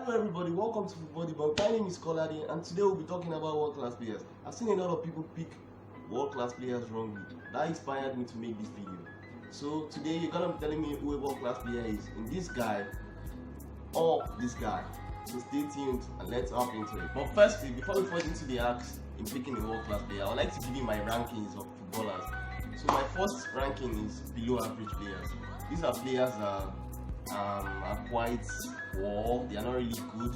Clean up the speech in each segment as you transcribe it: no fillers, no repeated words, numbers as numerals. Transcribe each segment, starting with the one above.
Hello everybody, welcome to Football Debunk. My name is KOLADE and today we'll be talking about world-class players. I've seen a lot of people pick world-class players wrongly. That inspired me to make this video. So today you're gonna be telling me who a world-class player is in this guy or this guy. So stay tuned and let's hop into it. But firstly, before we fall into the acts in picking a world-class player, I would like to give you my rankings of footballers. So my first ranking is below average players. These are players that are quite poor. They are not really good.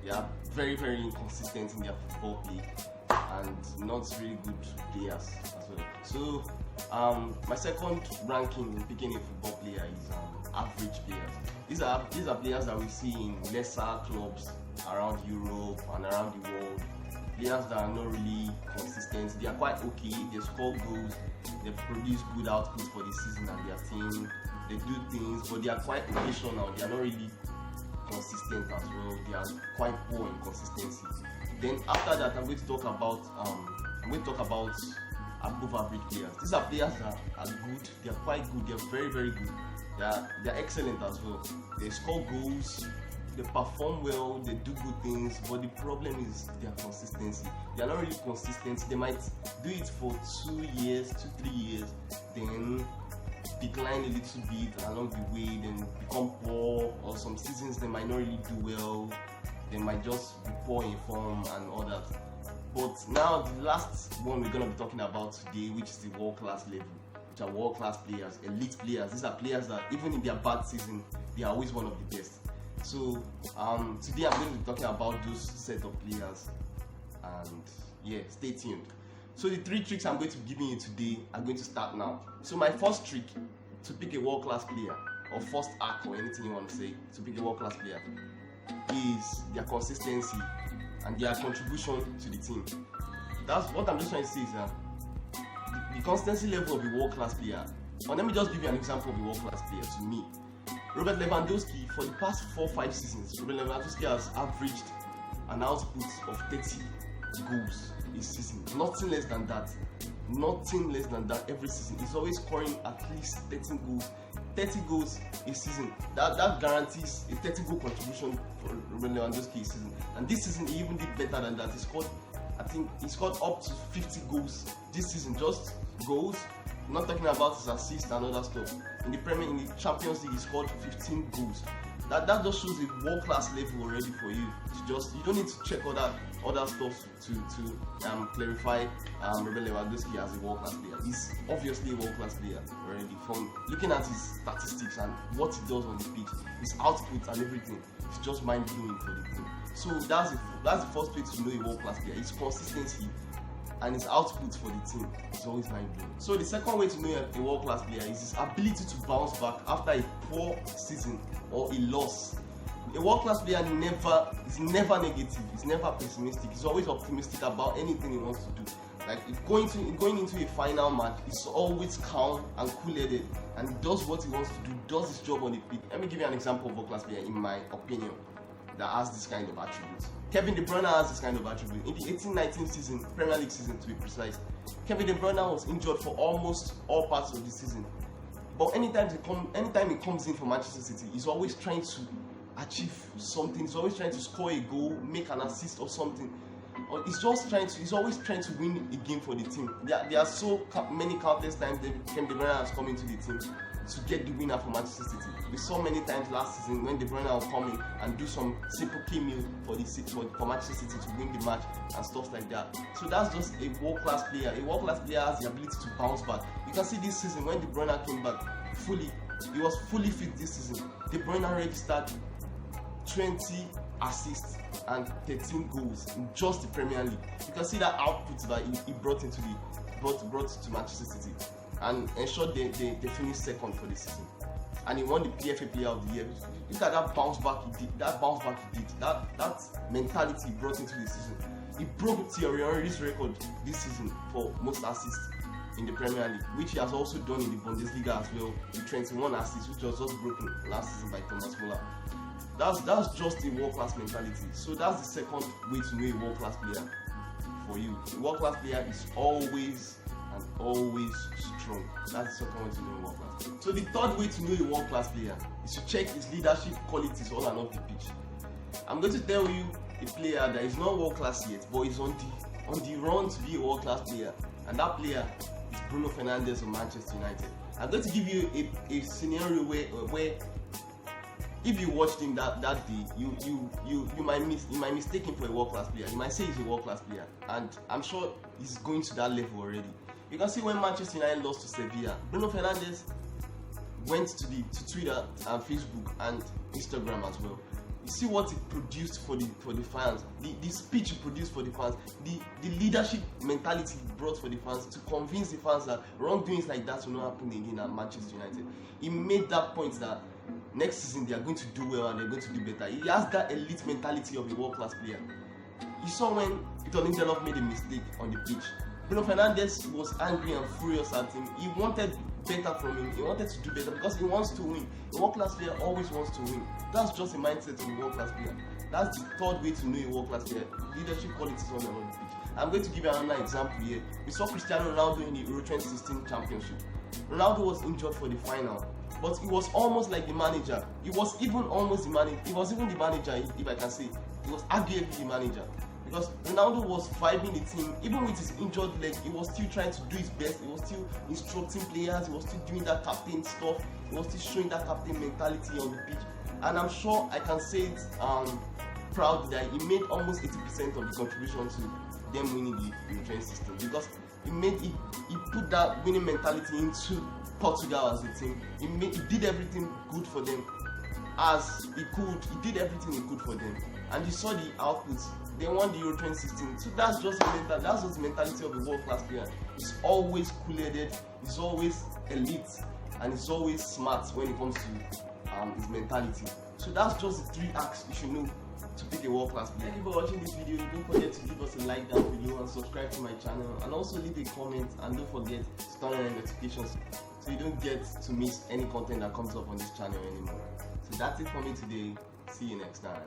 They are very inconsistent in their football play and not really good players as well. So my second ranking in picking a football player is average players. These are players that we see in lesser clubs around Europe and around the world. Players that are not really consistent. They are quite okay. They score goals. They produce good outputs for the season and their team. They do things, but they are quite occasional. They are not really consistent as well. They are quite poor in consistency. Then after that, I'm going to talk about above average players. These are players that are good. They are quite good. They are very good. They are excellent as well. They score goals. They perform well. They do good things. But the problem is their consistency. They are not really consistent. They might do it for 2 years, 2-3 years, then decline a little bit along the way, then become poor, or some seasons they might not really do well. They might just be poor in form and all that. But now the last one we're going to be talking about today, which is the world-class level, which are world-class players, elite players. These are players that even in their bad season, they are always one of the best. So today I'm going to be talking about those set of players, and yeah, stay tuned. So the 3 tricks I'm going to be giving you today are going to start now. So my first trick to pick a world-class player, or first hack, or anything you want to say, to pick a world-class player, is their consistency and their contribution to the team. That's what I'm just trying to say, is that the consistency level of a world-class player. Or let me just give you an example of a world-class player to me. Robert Lewandowski, for the past 4-5 seasons, Robert Lewandowski has averaged an output of 30 goals a season. Nothing less than that. Nothing less than that every season. He's always scoring at least 13 goals. 30 goals a season. That guarantees a 30-goal contribution for Robert Lewandowski a season. And this season he even did better than that. He scored up to 50 goals this season. Just goals. I'm not talking about his assists and other stuff. In the Champions League, he scored 15 goals. That just shows a world-class level already for you. You don't need to check other stuff to clarify Robert Lewandowski as a world-class player. He's obviously a world-class player already. From looking at his statistics and what he does on the pitch, his output and everything, it's just mind-blowing for the team. So that's the first way to know a world-class player. His consistency and his output for the team is always mind-blowing. So the second way to know a world-class player is his ability to bounce back after a poor season or a loss. A world-class player is never negative, he's never pessimistic, he's always optimistic about anything he wants to do. Like if going into a final match, he's always calm and cool-headed and does what he wants to do, does his job on the pitch. Let me give you an example of a world-class player in my opinion that has this kind of attributes. Kevin De Bruyne has this kind of attribute. In the 18-19 season, Premier League season to be precise, Kevin De Bruyne was injured for almost all parts of the season. But anytime he comes in for Manchester City, he's always trying to achieve something. He's always trying to score a goal, make an assist or something. Or he's always trying to win a game for the team. There are so many countless times that Kevin De Bruyne has come into the team to get the winner for Manchester City. We saw many times last season when De Bruyne will come in and do some simple cameo for Manchester City to win the match and stuff like that. So that's just a world-class player. A world-class player has the ability to bounce back. You can see this season when De Bruyne came back fully, he was fully fit this season. De Bruyne registered 20 assists and 13 goals in just the Premier League. You can see that output that he brought to Manchester City and ensured they finished second for the season. And he won the PFA Player of the Year. Look at that bounce back he did. That mentality he brought into the season. He broke Thierry Henry's record this season for most assists in the Premier League, which he has also done in the Bundesliga as well, with 21 assists, which was just broken last season by Thomas Muller. That's just a world-class mentality. So that's the second way to know a world-class player for you. A world-class player is always strong. That's the second way to know a world-class player. So the third way to know a world-class player is to check his leadership qualities all and off the pitch. I'm going to tell you a player that is not world class yet, but is on the run to be a world class player, and that player is Bruno Fernandes of Manchester United. I'm going to give you a scenario where if you watched him that day, you might mistake him for a world class player. You might say he's a world class player, and I'm sure he's going to that level already. You can see when Manchester United lost to Sevilla, Bruno Fernandes went to Twitter and Facebook and Instagram as well. You see what he produced for the fans, the speech he produced for the fans, the leadership mentality he brought for the fans to convince the fans that wrongdoings like that will not happen again at Manchester United. He made that point that next season they are going to do well and they're going to do better. He has that elite mentality of a world-class player. You saw when Peter Lindelof made a mistake on the pitch. Bruno Fernandes was angry and furious at him. He wanted better from him. He wanted to do better because he wants to win. A world-class player always wants to win. That's just a mindset of a world-class player. That's the third way to know a world-class player. Leadership qualities on the pitch. I'm going to give you another example here. We saw Cristiano Ronaldo in the Euro 2016 championship. Ronaldo was injured for the final, but he was almost like the manager. He was even almost the manager. He was even the manager, if I can say. He was arguably the manager. Because Ronaldo was vibing the team, even with his injured leg, he was still trying to do his best, he was still instructing players, he was still doing that captain stuff, he was still showing that captain mentality on the pitch. And I'm sure I can say it proudly that he made almost 80% of the contribution to them winning the Euro 2016, because he put that winning mentality into Portugal as a team. He did everything good for them as he could. He did everything he could for them, and you saw the outputs. They won the Euro 2016. So that's just the mentality of a world-class player. He's always cool-headed, he's always elite, and he's always smart when it comes to his mentality. So that's just the 3 acts you should know to pick a world-class player. Thank you for watching this video. Don't forget to give us a like down below and subscribe to my channel, and also leave a comment, and don't forget to turn on notifications so you don't get to miss any content that comes up on this channel anymore. So that's it for me today. See you next time.